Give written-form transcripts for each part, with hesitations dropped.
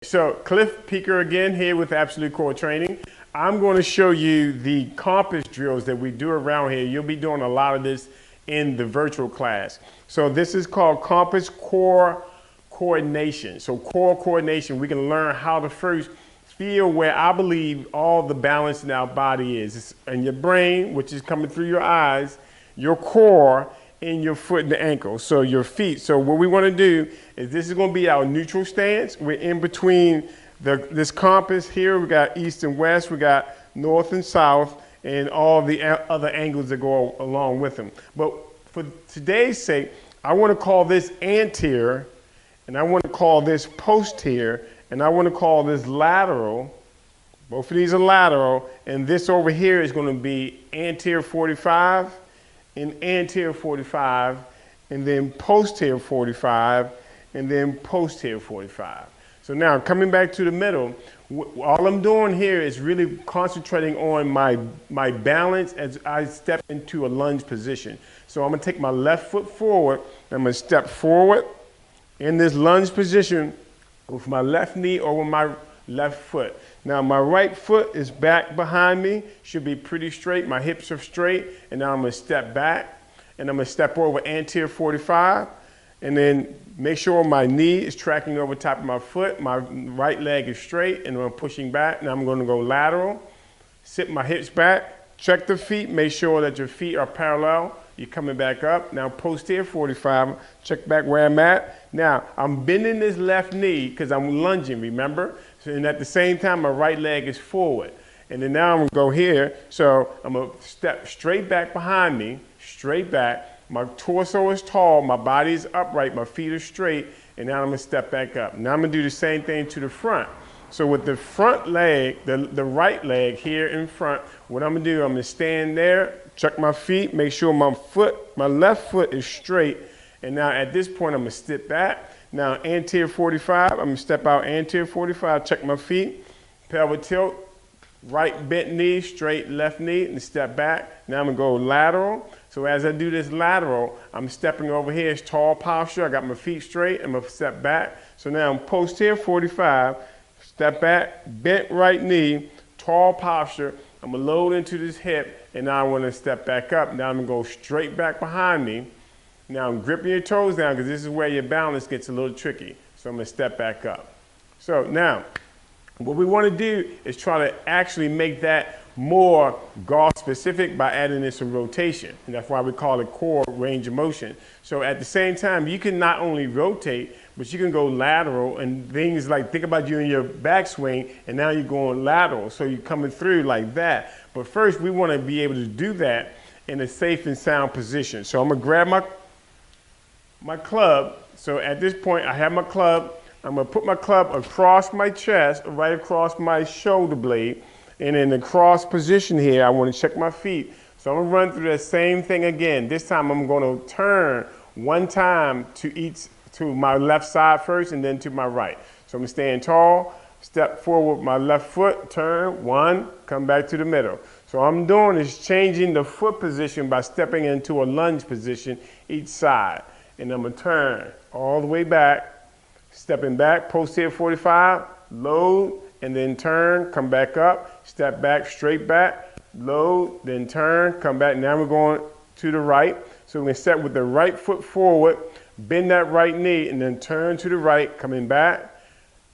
So Cliff Peaker again here with Absolute Core Training. I'm going to show you the compass drills that we do around here. You'll be doing a lot of this in the virtual class. So this is called compass core coordination. So core coordination, we can learn how to first feel where I believe all the balance in our body is. It's in your brain, which is coming through your eyes, your core, in your foot and the ankle, so your feet. So what we want to do is this is going to be our neutral stance. We're in between this compass here. We got east and west, we got north and south, and all the other angles that go along with them. But for today's sake, I want to call this anterior, and I want to call this posterior, and I want to call this lateral. Both of these are lateral, and this over here is going to be anterior 45, and anterior 45, and then posterior 45, and then posterior 45. So now coming back to the middle, all I'm doing here is really concentrating on my balance as I step into a lunge position. So I'm going to take my left foot forward, I'm going to step forward in this lunge position with my left knee over my left foot. Now my right foot is back behind me, should be pretty straight, my hips are straight, and now I'm going to step back, and I'm going to step over anterior 45, and then make sure my knee is tracking over top of my foot, my right leg is straight, and I'm pushing back. Now I'm going to go lateral, sit my hips back, check the feet, make sure that your feet are parallel, you're coming back up. Now posterior 45, check back where I'm at. Now I'm bending this left knee because I'm lunging, remember? So, and at the same time, my right leg is forward. And then now I'm gonna go here. So I'm gonna step straight back behind me, straight back. My torso is tall, my body is upright, my feet are straight, and now I'm gonna step back up. Now I'm gonna do the same thing to the front. So with the front leg, the right leg here in front, what I'm gonna do, I'm gonna stand there, check my feet, make sure my left foot is straight. And now at this point, I'm gonna step back. Now anterior 45, I'm gonna step out anterior 45, check my feet, pelvic tilt, right bent knee, straight left knee, and step back. Now I'm gonna go lateral. So as I do this lateral, I'm stepping over here, it's tall posture, I got my feet straight, I'm gonna step back. So now I'm posterior 45, step back, bent right knee, tall posture, I'm gonna load into this hip, and now I wanna step back up. Now I'm gonna go straight back behind me. Now I'm gripping your toes down because this is where your balance gets a little tricky. So I'm gonna step back up. So now, what we wanna do is try to actually make that more golf specific by adding in some rotation. And that's why we call it core range of motion. So at the same time, you can not only rotate, but you can go lateral and things like, think about you in your backswing, and now you're going lateral. So you're coming through like that. But first, we wanna be able to do that in a safe and sound position. So I'm gonna grab my club. So at this point, I have my club. I'm gonna put my club across my chest, right across my shoulder blade. And in the cross position here, I wanna check my feet. So I'm gonna run through that same thing again. This time I'm gonna turn one time to my left side first and then to my right. So I'm standing tall, step forward with my left foot, turn, one, come back to the middle. So all I'm doing is changing the foot position by stepping into a lunge position each side. And I'm gonna turn all the way back, stepping back, posterior 45, load, and then turn, come back up, step back, straight back, load, then turn, come back. Now we're going to the right. So we're gonna step with the right foot forward, bend that right knee, and then turn to the right, coming back,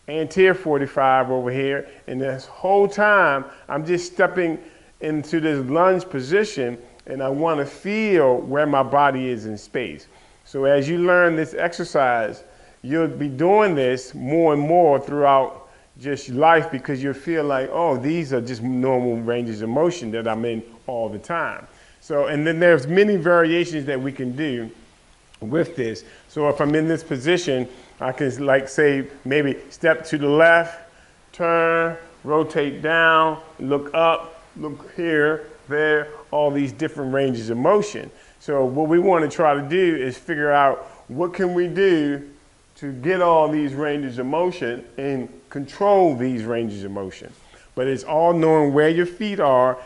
anterior 45 over here. And this whole time, I'm just stepping into this lunge position, and I wanna feel where my body is in space. So as you learn this exercise, you'll be doing this more and more throughout just life because you'll feel like, oh, these are just normal ranges of motion that I'm in all the time. So, and then there's many variations that we can do with this. So if I'm in this position, I can like say, maybe step to the left, turn, rotate down, look up, look here, there, all these different ranges of motion. So what we want to try to do is figure out what can we do to get all these ranges of motion and control these ranges of motion. But it's all knowing where your feet are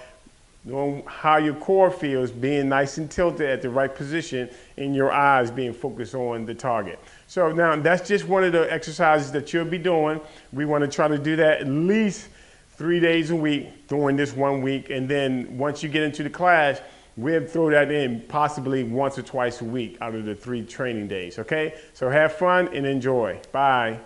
knowing how your core feels, being nice and tilted at the right position, and your eyes being focused on the target. So now that's just one of the exercises that you'll be doing. We want to try to do that at least 3 days a week during this 1 week. And then once you get into the class, we'll throw that in possibly once or twice a week out of the 3 training days, okay? So have fun and enjoy. Bye.